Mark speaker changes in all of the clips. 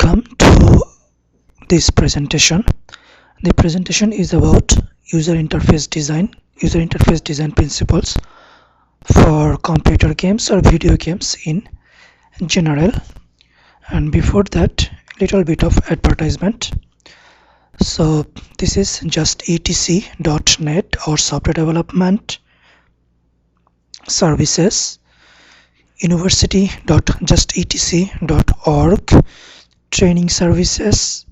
Speaker 1: Welcome to this presentation. The presentation is about user interface design principles for computer games or video games in general. And before that, little bit of advertisement. So this is just etc.net or software development services, university.justetc.org, training services,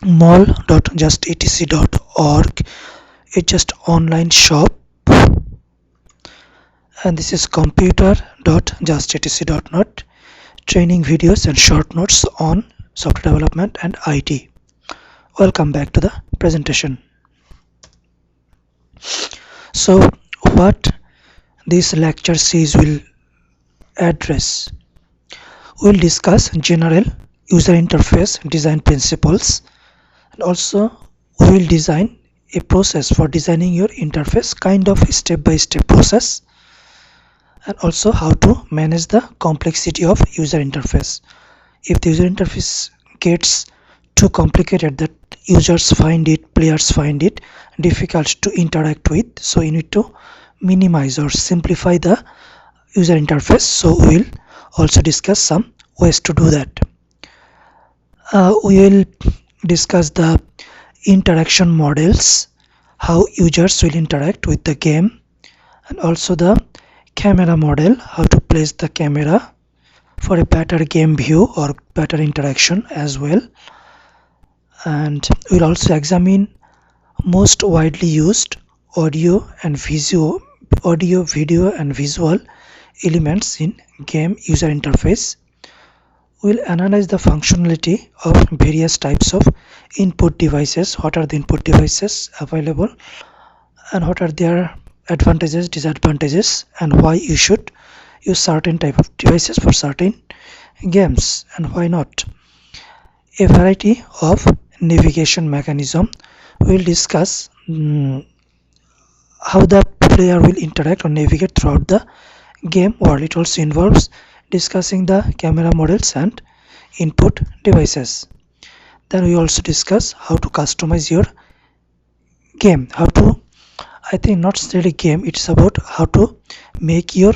Speaker 1: mall.justetc.org. it's just online shop, and this is computer.justetc.net, training videos and short notes on software development and IT. Welcome back to the presentation. So what this lecture series will address, we'll discuss general user interface design principles, and also we will design a process for designing your interface, kind of step-by-step process, and also how to manage the complexity of user interface. If the user interface gets too complicated that players find it difficult to interact with, so you need to minimize or simplify the user interface. So we will also discuss some ways to do that. We will discuss the interaction models, how users will interact with the game, and also the camera model, how to place the camera for a better game view or better interaction as well. And we'll also examine most widely used audio, video and visual elements in game user interface. We'll analyze the functionality of various types of input devices, what are the input devices available, and what are their advantages, disadvantages, and why you should use certain type of devices for certain games and why not. A variety of navigation mechanism. We'll discuss how the player will interact or navigate throughout the game world. It also involves discussing the camera models and input devices. Then we also discuss how to customize your game. I think not really game, it's about how to make your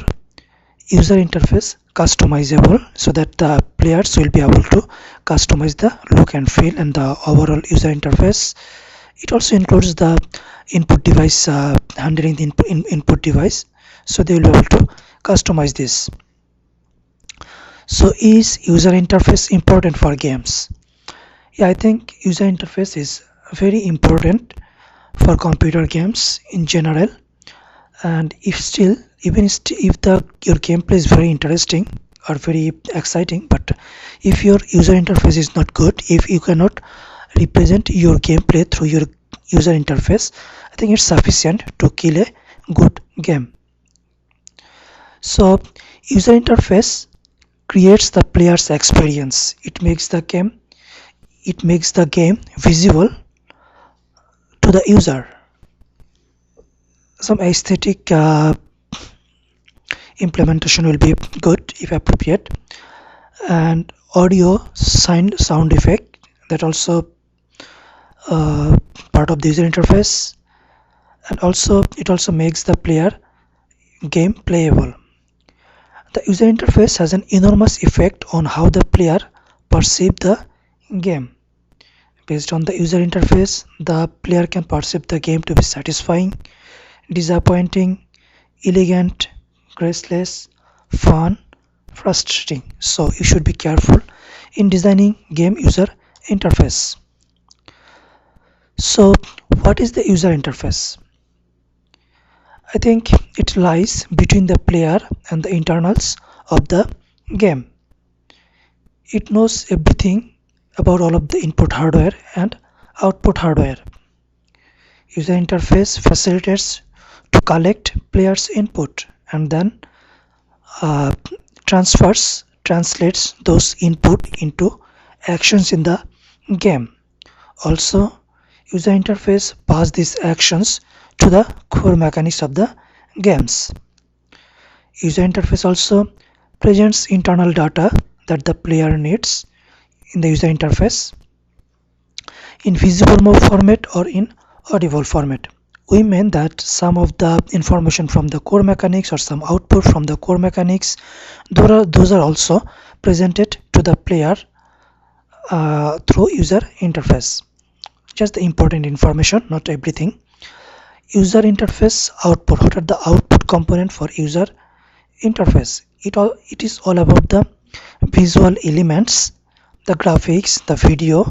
Speaker 1: user interface customizable so that the players will be able to customize the look and feel and the overall user interface. It also includes the input device, handling the input device, so they will be able to customize this. So is user interface important for games? Yeah, I think user interface is very important for computer games in general, and if your gameplay is very interesting or very exciting, but if your user interface is not good, if you cannot represent your gameplay through your user interface, I think it's sufficient to kill a good game. So user interface creates the player's experience. It makes the game visible to the user. Some aesthetic implementation will be good if appropriate, and audio sound effect, that also part of the user interface, and also it also makes the player game playable. The user interface has an enormous effect on how the player perceives the game. Based on the user interface, the player can perceive the game to be satisfying, disappointing, elegant, graceless, fun, frustrating. So you should be careful in designing game user interface. So what is the user interface? I think it lies between the player and the internals of the game. It knows everything about all of the input hardware and output hardware. User interface facilitates to collect players' input and then translates those input into actions in the game. Also, user interface pass these actions to the core mechanics of the games. User interface also presents internal data that the player needs in the user interface in visible mode format or in audible format. We mean that some of the information from the core mechanics or some output from the core mechanics, those are also presented to the player through user interface. Just the important information, not everything. User interface output. What are the output component for user interface? It is all about the visual elements, the graphics, the video,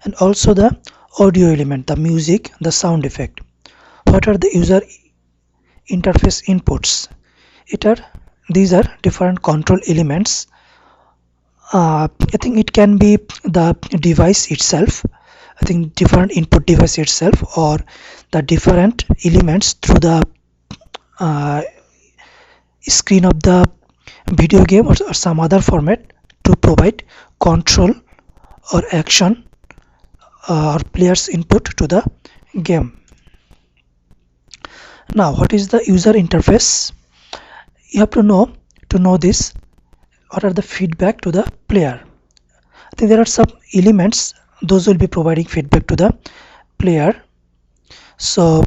Speaker 1: and also the audio element, the music, the sound effect. What are the user interface inputs? These are different control elements. I think it can be the device itself. I think different input device itself, or the different elements through the screen of the video game or some other format to provide control or action or player's input to the game. Now, what is the user interface? You have to know this. What are the feedback to the player? I think there are some elements, those will be providing feedback to the player. So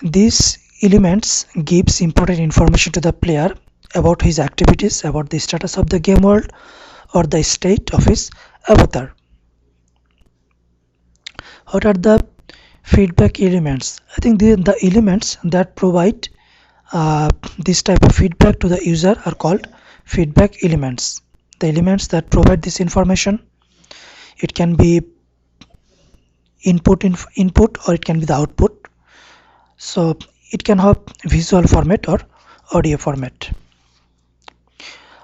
Speaker 1: these elements gives important information to the player about his activities, about the status of the game world, or the state of his avatar. What are the feedback elements? I think the elements that provide this type of feedback to the user are called feedback elements. The elements that provide this information, it can be input or it can be the output. So it can have visual format or audio format.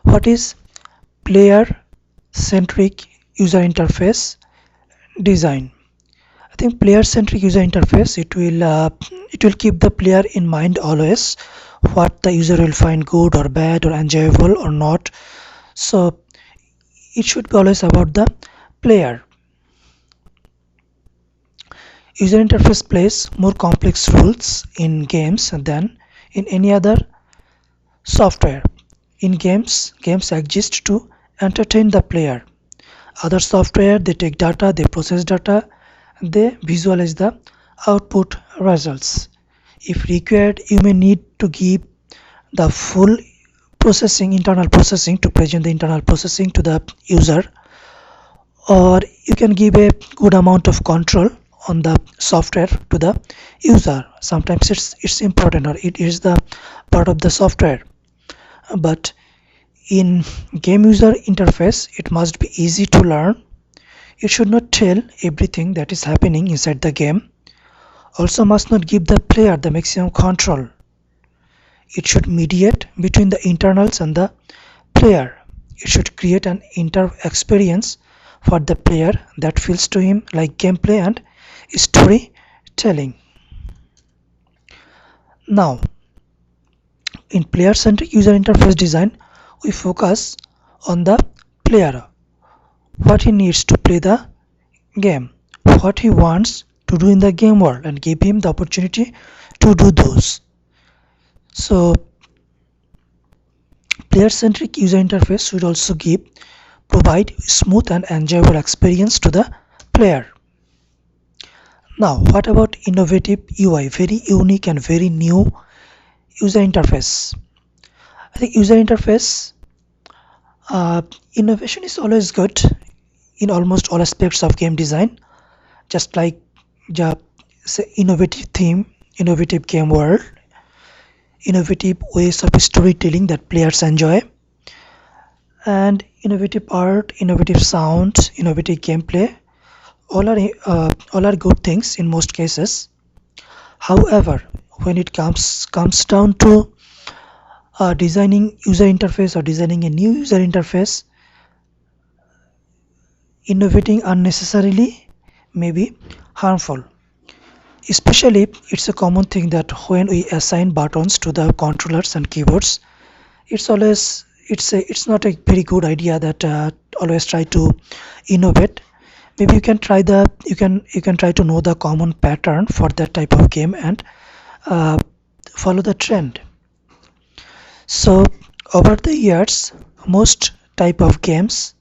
Speaker 1: What is player centric user interface design? I think player centric user interface, it will keep the player in mind always, what the user will find good or bad or enjoyable or not. So it should be always about the player. User interface plays more complex roles in games than in any other software. In games exist to entertain the player. Other software, they take data, they process data, they visualize the output results. If required, you may need to give the full processing, internal processing, to present the internal processing to the user, or you can give a good amount of control on the software to the user. Sometimes it's important, or it is the part of the software. But in game user interface, it must be easy to learn. It should not tell everything that is happening inside the game. Also must not give the player the maximum control. It should mediate between the internals and the player. It should create an experience for the player that feels to him like gameplay and storytelling. Now, in player-centric user interface design, we focus on the player, what he needs to play the game, what he wants to do in the game world, and give him the opportunity to do those. So player-centric user interface should also provide smooth and enjoyable experience to the player. Now, what about innovative UI, very unique and very new user interface? I think user interface innovation is always good in almost all aspects of game design, just like say innovative theme, innovative game world, innovative ways of storytelling that players enjoy, and innovative art, innovative sound, innovative gameplay. All are good things in most cases. However, when it comes down to designing user interface or designing a new user interface, innovating unnecessarily may be harmful. Especially, it's a common thing that when we assign buttons to the controllers and keyboards, it's not a very good idea that always try to innovate. Maybe you can try to know the common pattern for that type of game and follow the trend. So over the years, most type of games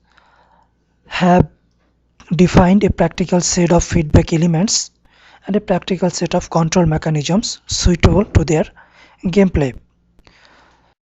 Speaker 1: have defined a practical set of feedback elements and a practical set of control mechanisms suitable to their gameplay.